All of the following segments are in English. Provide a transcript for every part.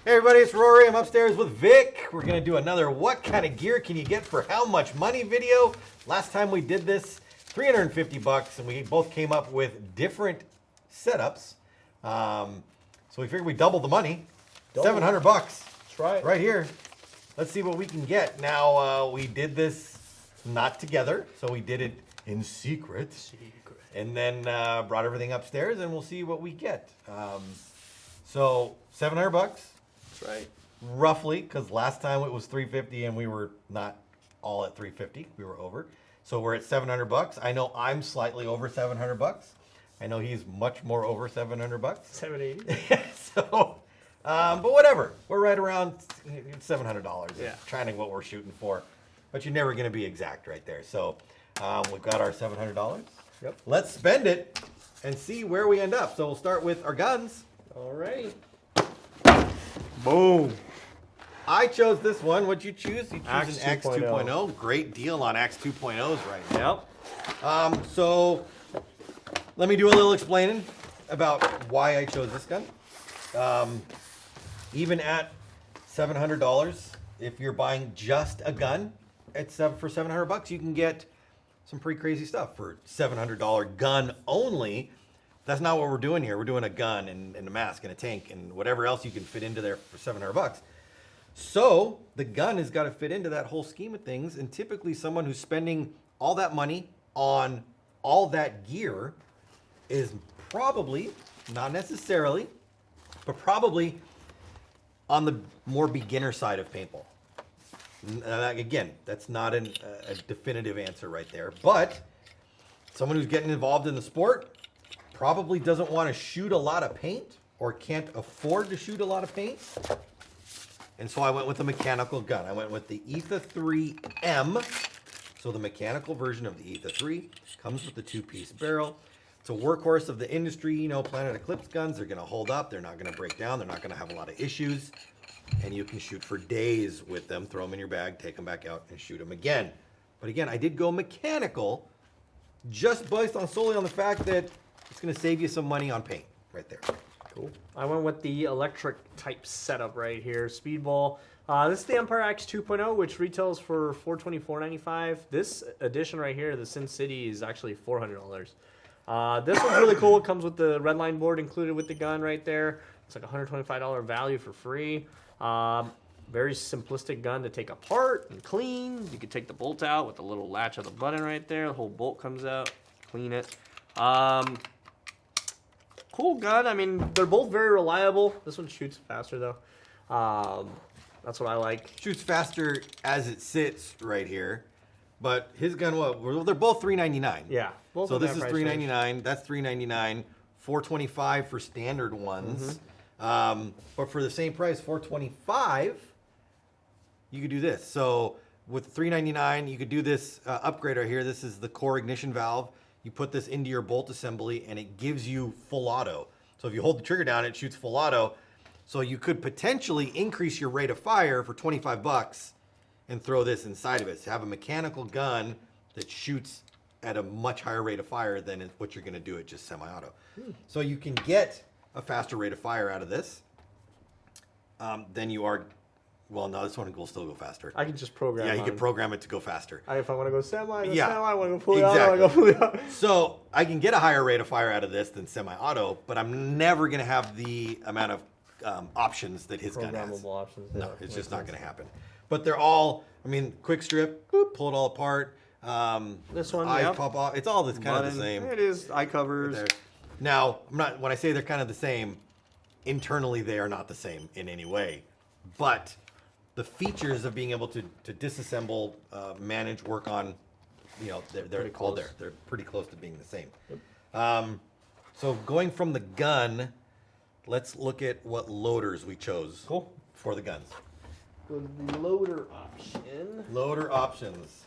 Hey everybody, it's Rory. I'm upstairs with Vic. We're gonna do another what kind of gear can you get for how much money video. Last time we did this, 350 bucks, and we both came up with different setups. So we figured we doubled the money, 700 bucks. That's right. Right here. Let's see what we can get. Now we did this not together, so we did it in secret. And then brought everything upstairs, and we'll see what we get. So 700 bucks. That's right. Roughly, because last time it was 350 and we were not all at 350. We were over. So we're at 700 bucks. I know I'm slightly over 700 bucks. I know he's much more over 700 bucks. 780. So, but whatever. We're right around $700. Yeah. It's kind of what we're shooting for. But you're never going to be exact right there. So we've got our $700. Yep. Let's spend it and see where we end up. So we'll start with our guns. Alrighty. Boom. I chose this one. What'd you choose? You choose Axe an Axe 2.0. 2.0. Great deal on Axe 2.0s right now. Yep. So let me do a little explaining about why I chose this gun. Even at $700, if you're buying just a gun for 700 bucks, you can get some pretty crazy stuff for $700 gun only. That's not what we're doing here. We're doing a gun and a mask and a tank and whatever else you can fit into there for 700 bucks. So the gun has got to fit into that whole scheme of things. And typically someone who's spending all that money on all that gear is probably, not necessarily, but probably on the more beginner side of paintball. Again, that's not a definitive answer right there. But someone who's getting involved in the sport probably doesn't want to shoot a lot of paint or can't afford to shoot a lot of paint. And so I went with a mechanical gun. I went with the Etha 3M. So the mechanical version of the Etha 3 comes with the 2-piece barrel. It's a workhorse of the industry. You know, Planet Eclipse guns, they're going to hold up. They're not going to break down. They're not going to have a lot of issues. And you can shoot for days with them. Throw them in your bag, take them back out, and shoot them again. But again, I did go mechanical just based on solely on the fact that it's going to save you some money on paint right there. Cool. I went with the electric type setup right here. Speedball. This is the Empire Axe 2.0, which retails for $424.95. This edition right here, the Sin City, is actually $400. This one's really cool. It comes with the red line board included with the gun right there. It's like $125 value for free. Very simplistic gun to take apart and clean. You can take the bolt out with the little latch of the button right there. The whole bolt comes out. Clean it. Cool gun. I mean, they're both very reliable. This one shoots faster though. That's what I like. Shoots faster as it sits right here. But his gun, what? Well, they're both $399. Yeah. Both so of this that is price range. $399. That's $399. $425 for standard ones. But for the same price, $425, you could do this. So with $399, you could do this upgrade right here. This is the core ignition valve. You put this into your bolt assembly, and it gives you full auto. So if you hold the trigger down, it shoots full auto. So you could potentially increase your rate of fire for 25 bucks and throw this inside of it. So have a mechanical gun that shoots at a much higher rate of fire than what you're going to do at just semi-auto. So you can get a faster rate of fire out of this than you are. Well, no, this one will still go faster. I can just program. Yeah, you can program it to go faster. If I want to go semi, Yeah, semi. I want to go fully auto, exactly. I go fully auto. So I can get a higher rate of fire out of this than semi-auto, but I'm never going to have the amount of options that his gun has. Programmable options. No, Yeah, it's makes just not sense. going to happen. But they're all, I mean, quick strip, boop, pull it all apart. This one, eyes yep. pop off. It's all kind of Button. the same. It is. Eye covers. There. Now, when I say they're kind of the same, internally they are not the same in any way. But the features of being able to disassemble, manage, work on, you know, they're all there. They're pretty close to being the same. Yep. So going from the gun, let's look at what loaders we chose for the guns. The loader option. Loader options.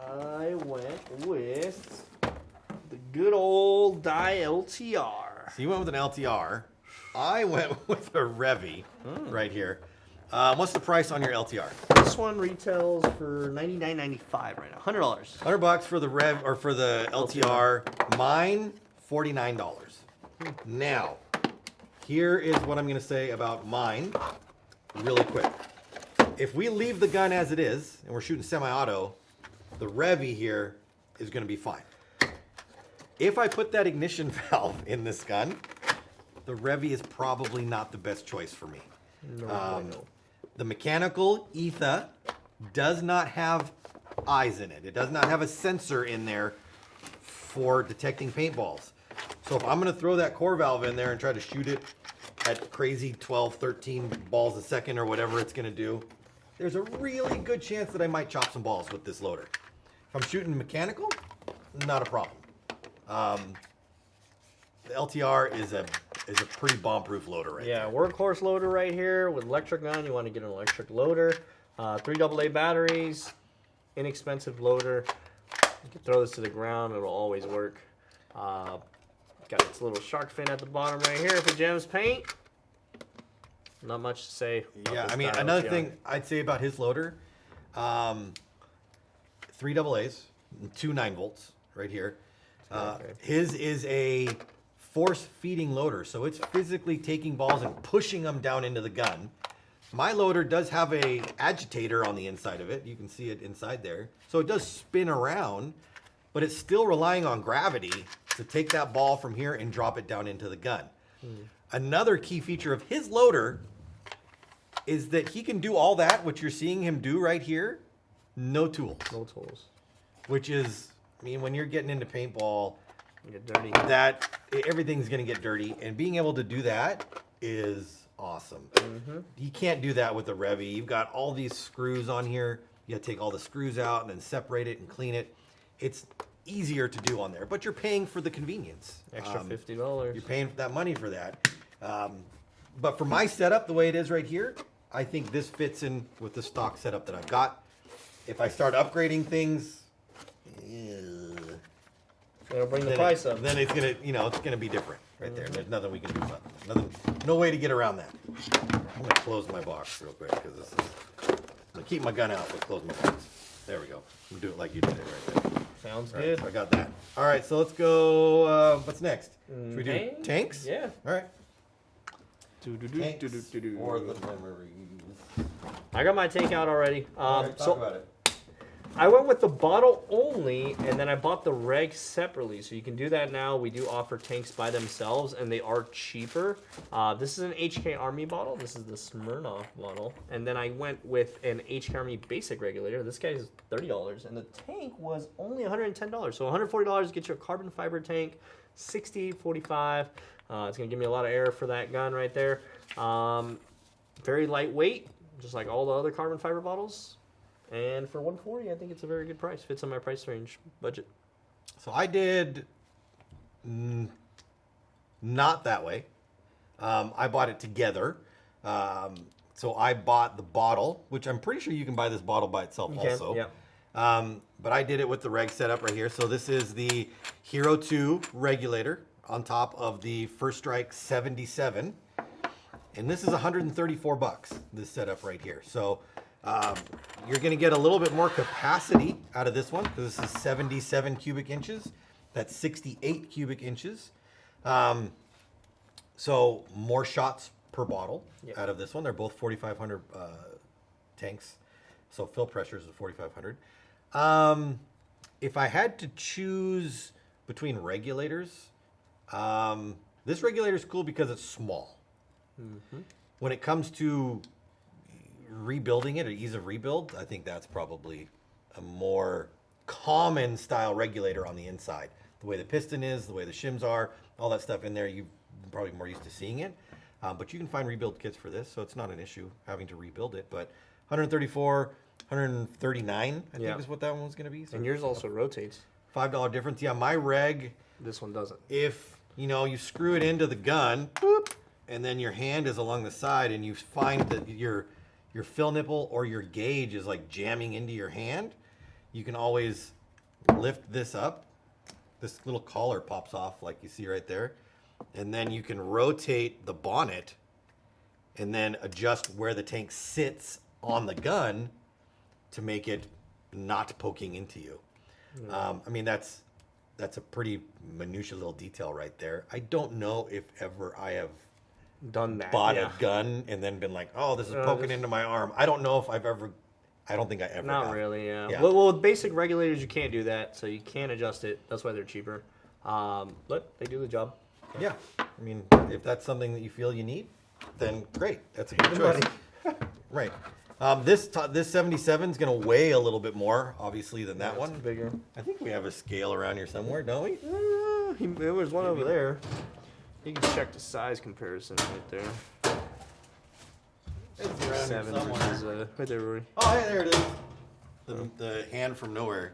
I went with the good old Die LTR. So you went with an LTR. I went with a Revy right here. What's the price on your LTR? This one retails for $99.95 right now. $100. $100 for the Rev or for the LTR. Mine, $49. Now, here is what I'm going to say about mine. really quick. If we leave the gun as it is, and we're shooting semi-auto, the Revy here is going to be fine. If I put that ignition valve in this gun, the Revy is probably not the best choice for me. No. The mechanical ETHA does not have eyes in it. It does not have a sensor in there for detecting paintballs. So if I'm going to throw that core valve in there and try to shoot it at crazy 12, 13 balls a second or whatever it's going to do, there's a really good chance that I might chop some balls with this loader. If I'm shooting mechanical, not a problem. The LTR is a pretty bomb-proof loader right Yeah, there. workhorse loader right here with electric gun. You want to get an electric loader. 3 AA batteries, inexpensive loader. You can throw this to the ground; it'll always work. Got its little shark fin at the bottom right here for gems paint. Not much to say. Yeah, I mean, another thing I'd say about his loader, 3 AA's, 2 9-volts right here. His is a force-feeding loader, so it's physically taking balls and pushing them down into the gun. My loader does have a agitator on the inside of it. You can see it inside there. So it does spin around, but it's still relying on gravity to take that ball from here and drop it down into the gun. Another key feature of his loader is that he can do all that, what you're seeing him do right here, no tools. No tools. Which is, I mean, when you're getting into paintball, Get dirty. everything's going to get dirty, and being able to do that is awesome. You can't do that with the Revy. You've got all these screws on here. You got to take all the screws out and then separate it and clean it. It's easier to do on there, but you're paying for the convenience. Extra $50. You're paying that money for that. But for my setup, the way it is right here, I think this fits in with the stock setup that I've got. If I start upgrading things, It'll bring the price up. then it's gonna, it's gonna be different right there. There's nothing we can do about it. No way to get around that. I'm gonna close my box real quick because this is. I'm gonna keep my gun out, but close my box. There we go. I'm gonna do it like you did it right there. Sounds All right, good. so I got that. All right, so let's go. What's next? Should we do tanks? Yeah. All right. Do-do-do, Tanks do-do-do-do. or the memories. I got my tank out already. All right, talk about it. I went with the bottle only, and then I bought the reg separately. So you can do that now. We do offer tanks by themselves, and they are cheaper. This is an HK Army bottle. This is the Smirnoff bottle. And then I went with an HK Army basic regulator. This guy's $30, and the tank was only $110. So $140 gets you a carbon fiber tank, 60-45. It's going to give me a lot of air for that gun right there. Very lightweight, just like all the other carbon fiber bottles. And for $140, I think it's a very good price. Fits in my price range budget. So I did not that way. I bought it together. So I bought the bottle, which I'm pretty sure you can buy this bottle by itself also. Yeah. But I did it with the reg setup right here. So this is the Hero 2 regulator on top of the First Strike 77. And this is $134, this setup right here. So you're going to get a little bit more capacity out of this one because this is 77 cubic inches. That's 68 cubic inches. So more shots per bottle out of this one. They're both 4,500 tanks. So fill pressure is 4,500. If I had to choose between regulators, this regulator is cool because it's small. When it comes to rebuilding it or ease of rebuild, I think that's probably a more common style regulator on the inside. The way the piston is, the way the shims are, all that stuff in there, you're probably more used to seeing it. But you can find rebuild kits for this, so it's not an issue having to rebuild it. But 134, 139, I think is what that one was going to be. So And yours also rotates. $5 difference. Yeah, my reg, This one doesn't. if you screw it into the gun, boop, and then your hand is along the side, and you find that your fill nipple or your gauge is like jamming into your hand, you can always lift this up. This little collar pops off like you see right there. And then you can rotate the bonnet and then adjust where the tank sits on the gun to make it not poking into you. I mean, that's a pretty minutiae little detail right there. I don't know if ever I have Done that. bought yeah. a gun and then been like, oh, this is poking into my arm. I don't know if I've ever. I don't think I ever. Not have. really, yeah. Yeah. Well, with basic regulators, you can't do that, so you can't adjust it. That's why they're cheaper. But they do the job. Yeah, I mean, if that's something that you feel you need, then great. That's a good choice. Right. This 77 is going to weigh a little bit more, obviously, than that It's one. bigger. I think we have a scale around here somewhere, don't we? There was one over there. You can check the size comparison right there. It's around here 7 somewhere. versus, right there, Rory. Oh, hey, there it is. The hand from nowhere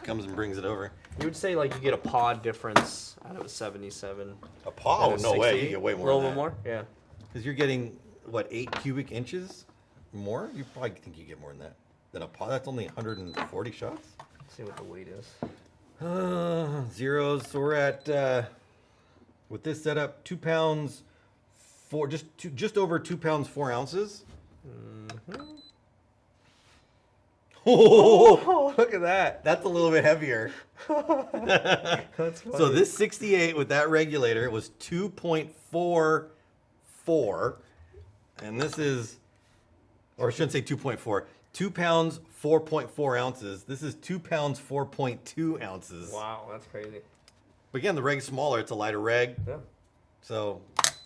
comes and brings it over. You would say like you get a pod difference out of a 77. A paw? Oh, and a no way. 68. You get way more A little than bit that. more? Yeah. Because you're getting, what, 8 cubic inches more? You probably think you get more than that. Than a paw? That's only 140 shots? Let's see what the weight is. Zeros. So we're at, with this setup, 2 pounds, just over 2 pounds, 4 ounces. Oh, look at that. That's a little bit heavier. That's funny. So this 68 with that regulator was 2.44, and this is, or I shouldn't say 2.4, 2 pounds, 4.4 ounces. This is 2 pounds, 4.2 ounces. Wow, that's crazy. But again, the reg's smaller. It's a lighter reg. Yeah. So,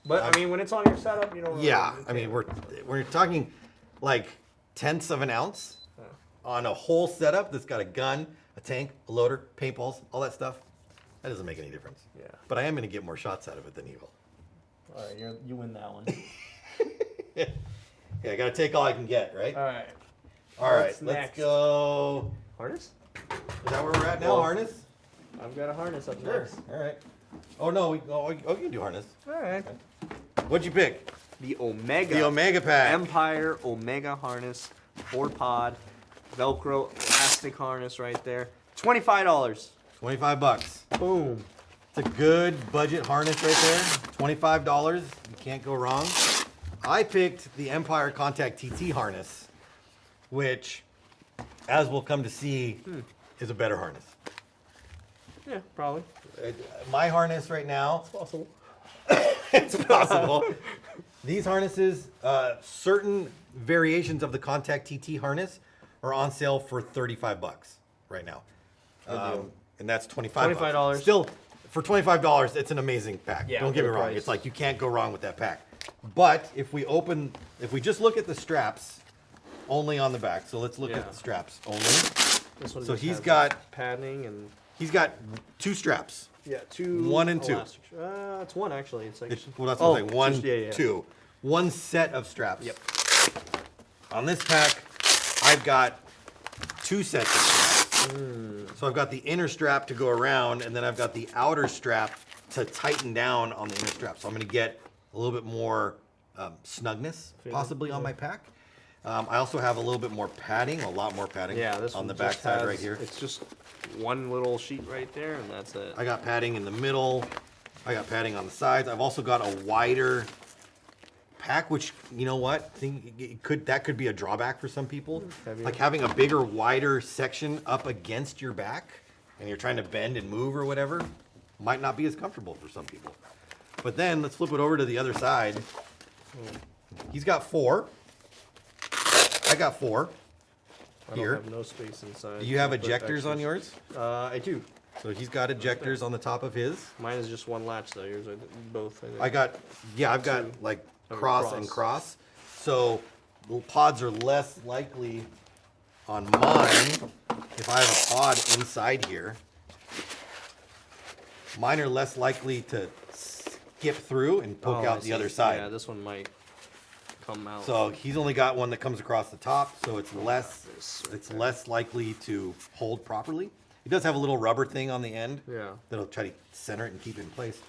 But I mean, when it's on your setup, you don't. Really yeah, I mean, we're talking like tenths of an ounce on a whole setup that's got a gun, a tank, a loader, paintballs, all that stuff. That doesn't make any difference. Yeah. But I am going to get more shots out of it than he will. All right, you win that one. Yeah, I got to take all I can get, right? All right. All right, What's let's next? go. Harness? Is that where we're at now? Well, Harness? I've got a harness up Sure. next. All right. Oh no, you can do harness. All right. What'd you pick? The Omega. The Omega pack. Empire Omega harness, 4-pod, Velcro elastic harness right there. $25. $25. Boom. It's a good budget harness right there. $25. You can't go wrong. I picked the Empire Contact TT harness, which, as we'll come to see, is a better harness. Yeah, probably. My harness right now, Possible. it's possible. These harnesses, certain variations of the Contact TT harness are on sale for $35 right now. And that's $25. $25. Still, for $25, it's an amazing pack. Yeah, Don't get me good wrong. price. It's like you can't go wrong with that pack. But if we just look at the straps only on the back. So let's look Yeah. at the straps only. This one So just he's has got- padding and He's got 2 straps. two. 1 and 2. elastic- it's 1 actually. It's like. Well, that's what I'm saying. 1, just- yeah. 2. 1 set of straps. Yep. On this pack, I've got 2 sets of straps. So I've got the inner strap to go around, and then I've got the outer strap to tighten down on the inner strap. So I'm going to get a little bit more snugness, possibly, on my pack. I also have a little bit more padding, a lot more padding Yeah, this on one the just back side has- right here. It's just one little sheet right there, and that's it. I got padding in the middle. I got padding on the sides. I've also got a wider pack, which, you know what? That could be a drawback for some people. Heavier. Like having a bigger, wider section up against your back, and you're trying to bend and move or whatever, might not be as comfortable for some people. But then let's flip it over to the other side. He's got 4. I got 4. I Here. don't have no space inside. Do you have Put ejectors on extras. yours? I do. So he's got ejectors on the top of his. Mine is just one latch though. Yours are both. I think. I've got like Oh, cross and cross. So the pods are less likely on mine. If I have a pod inside here, mine are less likely to skip through and poke Oh, I out the see. other side. Yeah, this one might come out. So he's only got one that comes across the top, so it's less This right it's there. less likely to hold properly. It does have a little rubber thing on the end. Yeah. That'll try to center it and keep it in place.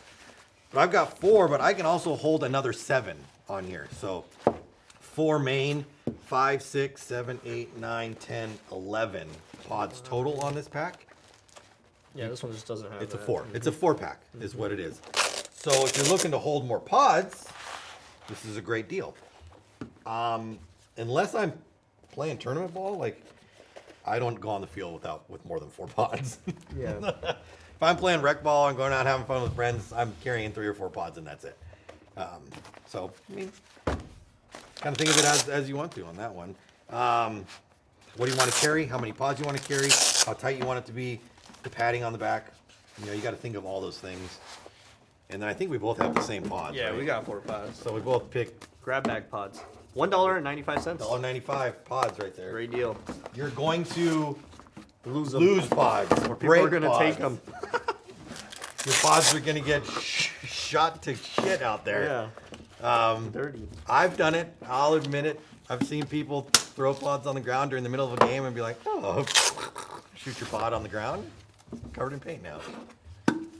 But I've got 4, but I can also hold another 7 on here. So 4 main, 5, 6, 7, 8, 9, 10, 11 pods total on this pack. Yeah, this one just doesn't have. It's a that. 4. It's a 4 pack is what it is. So if you're looking to hold more pods, this is a great deal. Unless I'm playing tournament ball, like I don't go on the field with more than 4 pods. Yeah. If I'm playing rec ball and going out having fun with friends, I'm carrying 3 or 4 pods and that's it. So, I mean, kind of think of it as you want to on that one. What do you want to carry? How many pods you want to carry? How tight you want it to be? The padding on the back. You know, you got to think of all those things. And then I think we both have the same pods. Yeah, right? we got 4 pods. So we both picked Grab bag pods. $1.95. $1.95 pods right there. Great deal. You're going to Lose pods. Or people are going to take them. Your pods are going to get shot to shit out there. Yeah. Dirty. I've done it. I'll admit it. I've seen people throw pods on the ground during the middle of a game and be like, oh, shoot your pod on the ground. Covered in paint now.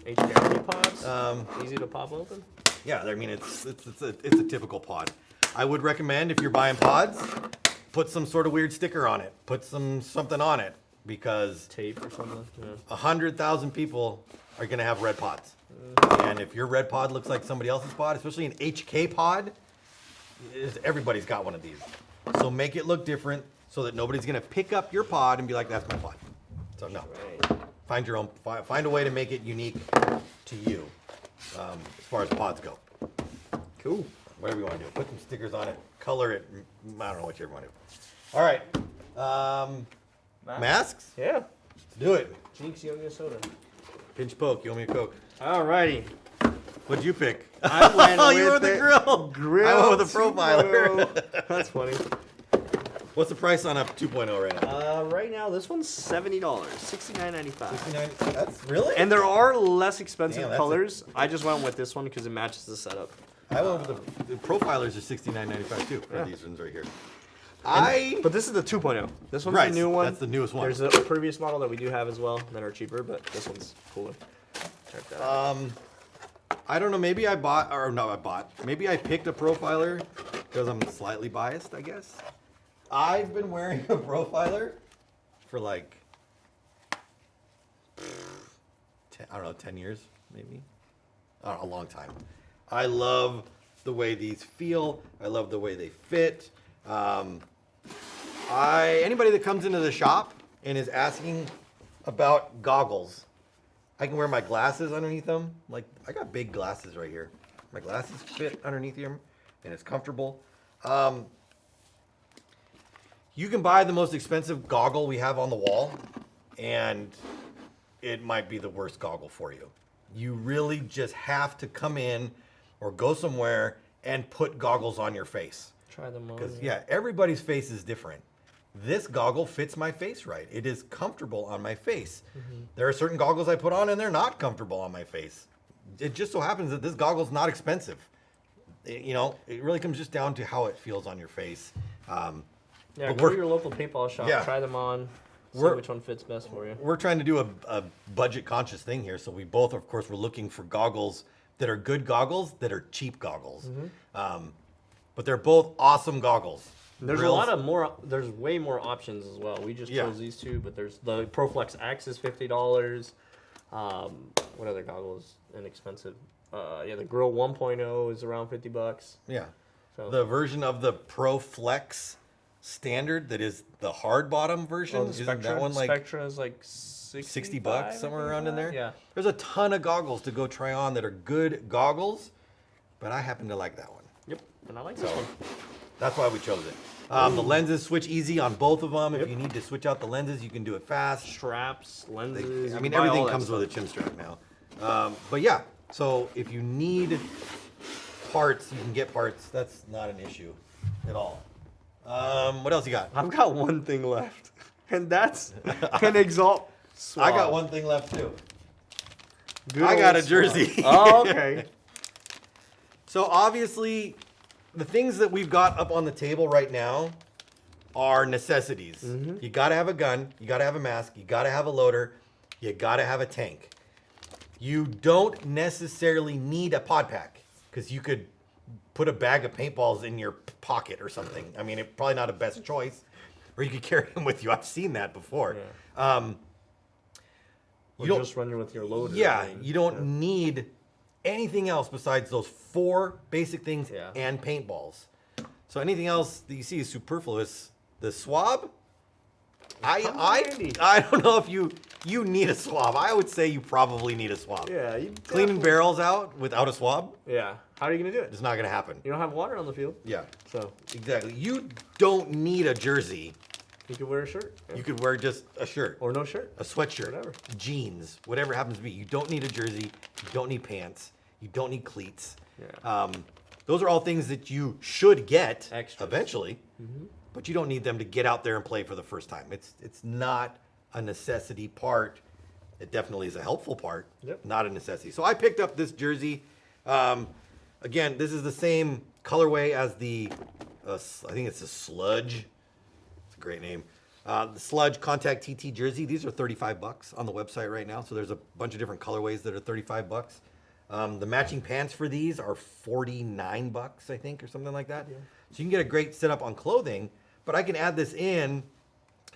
HDRP pods. Easy to pop open. Yeah, I mean, it's a typical pod. I would recommend if you're buying pods, put some sort of weird sticker on it. Put something on it because Tape or something. Yeah. 100,000 people are going to have red pods. And if your red pod looks like somebody else's pod, especially an HK pod, everybody's got one of these. So make it look different so that nobody's going to pick up your pod and be like, that's my pod. So no. Right. Find your own. Find a way to make it unique to you, as far as pods go. Cool. Whatever you want to do. Put some stickers on it. Color it. I don't know what you ever want to do. All right. Masks? Yeah. Let's do it. Jinx, you owe me a soda. Pinch poke. You owe me a Coke. Alrighty. What'd you pick? I went Oh, with you were the grill. Grill. I went with the profiler. That's funny. What's the price on a 2.0 right now? Right now, this one's $70, $69.95. 69. That's really? And there are less expensive Damn, that's colors. I just went with this one because it matches the setup. I went with the profilers are $69.95 too. For these ones right here. But this is the 2.0. This one's Right, the new one. that's the newest one. There's a previous model that we do have as well that are cheaper, but this one's cooler. Check that out. I don't know. Maybe I bought, or no, I bought. Maybe I picked a profiler because I'm slightly biased, I guess. I've been wearing a profiler for like, 10 years, maybe. I don't know, a long time. I love the way these feel. I love the way they fit. Anybody that comes into the shop and is asking about goggles, I can wear my glasses underneath them. Like, I got big glasses right here. My glasses fit underneath them, and it's comfortable. You can buy the most expensive goggle we have on the wall, and it might be the worst goggle for you. You really just have to come in or go somewhere and put goggles on your face. Try them on. Because, yeah, everybody's face is different. This goggle fits my face right. It is comfortable on my face. Mm-hmm. There are certain goggles I put on and they're not comfortable on my face. It just so happens that this goggle's not expensive. It really comes just down to how it feels on your face. Yeah, go to your local paintball shop, try them on, see which one fits best for you. We're trying to do a budget-conscious thing here, so we both, of course, were looking for goggles that are good goggles that are cheap goggles. Mm-hmm. But they're both awesome goggles. There's a lot of more. There's way more options as well. We just chose these two, but there's the ProFlex X is $50. What other goggle is inexpensive? The Grill 1.0 is around $50. Yeah. So. The version of the ProFlex standard that is the hard bottom version. The Spectra, isn't that one like Spectra is like $60 somewhere around in there? Yeah. There's a ton of goggles to go try on that are good goggles, but I happen to like that one. Yep, and I like this one. That's why we chose it. The lenses switch easy on both of them. Yep. If you need to switch out the lenses, you can do it fast. Straps, lenses. Everything comes with a chin strap now. But yeah, so if you need parts, you can get parts. That's not an issue at all. What else you got? I've got one thing left, and that's an Exalt swab. I got one thing left too. Good I got a jersey. Oh, okay. So obviously, the things that we've got up on the table right now are necessities. Mm-hmm. You got to have a gun. You got to have a mask. You got to have a loader. You got to have a tank. You don't necessarily need a pod pack because you could put a bag of paintballs in your pocket or something. I mean, it's probably not a best choice. Or you could carry them with you. I've seen that before. Yeah. You don't just run with your loader. Yeah, you don't need anything else besides those 4 basic things and paintballs. So anything else that you see is superfluous. The swab, I don't know if you need a swab. I would say you probably need a swab. Yeah, you Cleaning barrels out without a swab, Yeah, how are you gonna do it? it's not gonna happen. You don't have water on the field, Yeah, so exactly. You don't need a jersey. you could wear a shirt. Yeah. You could wear just a shirt, Or no shirt. a sweatshirt, Whatever. jeans, whatever it happens to be. You don't need a jersey. You don't need pants. You don't need cleats. Yeah. Those are all things that you should get Extras. eventually, but you don't need them to get out there and play for the first time. It's not a necessity part. It definitely is a helpful part, Yep. not a necessity. So I picked up this jersey. Again, this is the same colorway as the, I think it's a Sludge. It's a great name. The Sludge Contact TT jersey. These are $35 on the website right now. So there's a bunch of different colorways that are $35. The matching pants for these are $49, I think, or something like that. Yeah. So you can get a great setup on clothing, but I can add this in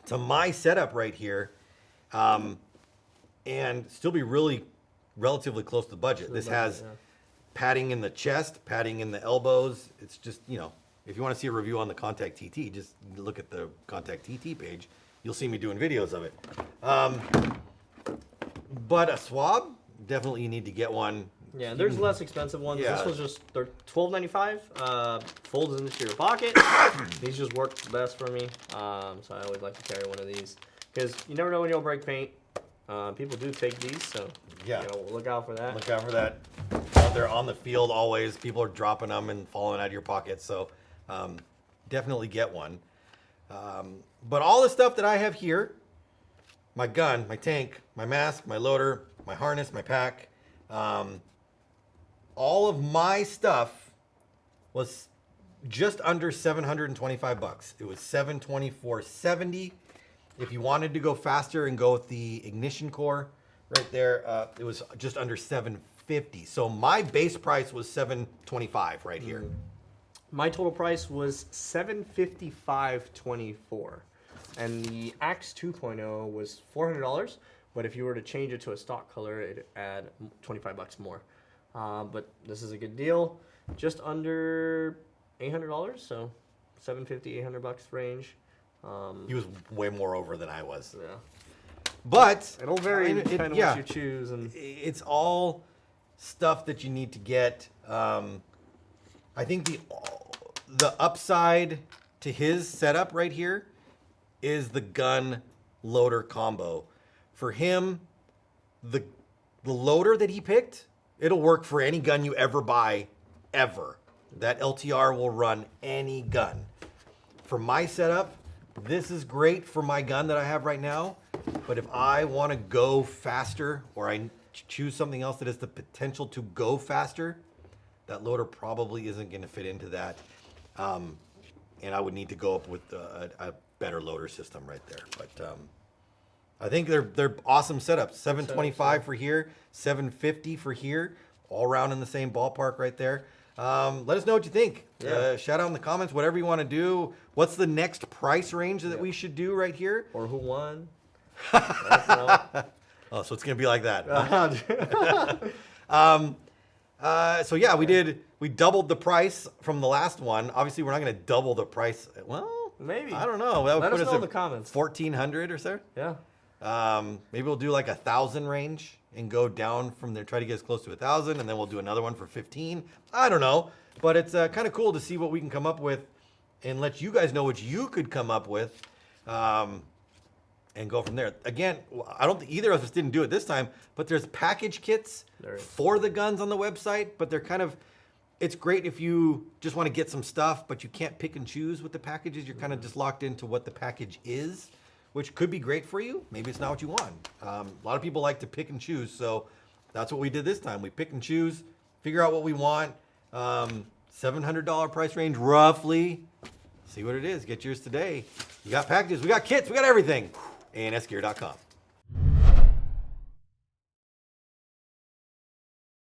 to my setup right here, and still be relatively close to the budget. This has padding in the chest, padding in the elbows. It's just, if you want to see a review on the Contact TT, just look at the Contact TT page. You'll see me doing videos of it. But a swab, definitely you need to get one. Yeah, there's less expensive ones. Yeah. This was just they're $12.95. Folds into your pocket. These just work the best for me. So I always like to carry one of these because you never know when you'll break paint. People do take these, so Yeah. look out for that. Look out for that. Out there on the field always. People are dropping them and falling out of your pockets. So definitely get one. But all the stuff that I have here, my gun, my tank, my mask, my loader, my harness, my pack, all of my stuff was just under $725. It was $724.70. If you wanted to go faster and go with the ignition core right there, it was just under $750. So my base price was $725 right here. My total price was $755.24, and the Axe 2.0 was $400. But if you were to change it to a stock color, it'd add $25 more. But this is a good deal, just under $800, so $750, $800 range. He was way more over than I was. Yeah, But it'll vary depending on yeah. what you choose, and It's all stuff that you need to get. I think the upside to his setup right here is the gun loader combo. For him, the loader that he picked, it'll work for any gun you ever buy, ever. That LTR will run any gun. For my setup, this is great for my gun that I have right now, but if I want to go faster or I choose something else that has the potential to go faster, that loader probably isn't going to fit into that. And I would need to go up with a better loader system right there. But I think they're awesome setups. $725 for here, $750 for here, all around in the same ballpark right there. Let us know what you think. Yeah. Shout out in the comments, whatever you want to do. What's the next price range that we should do right here? or who won. Let us know. Oh, so it's going to be like that. So yeah, we doubled the price from the last one. Obviously, we're not going to double the price. Well, Maybe. I don't know. That would Let put us know at in the comments. 1,400 or so. Yeah. Maybe we'll do like 1,000 range and go down from there, try to get as close to 1,000, and then we'll do another one for 15. I don't know, but it's kind of cool to see what we can come up with and let you guys know what you could come up with, and go from there. Again, I don't think either of us didn't do it this time, but there's package kits for the guns on the website, but they're kind of, it's great if you just want to get some stuff, but you can't pick and choose with the packages. You're kind of just locked into what the package is, which could be great for you. Maybe it's not what you want. A lot of people like to pick and choose, so that's what we did this time. We pick and choose, figure out what we want. $700 price range, roughly. See what it is. Get yours today. You got packages, we got kits, we got everything. ANSgear.com.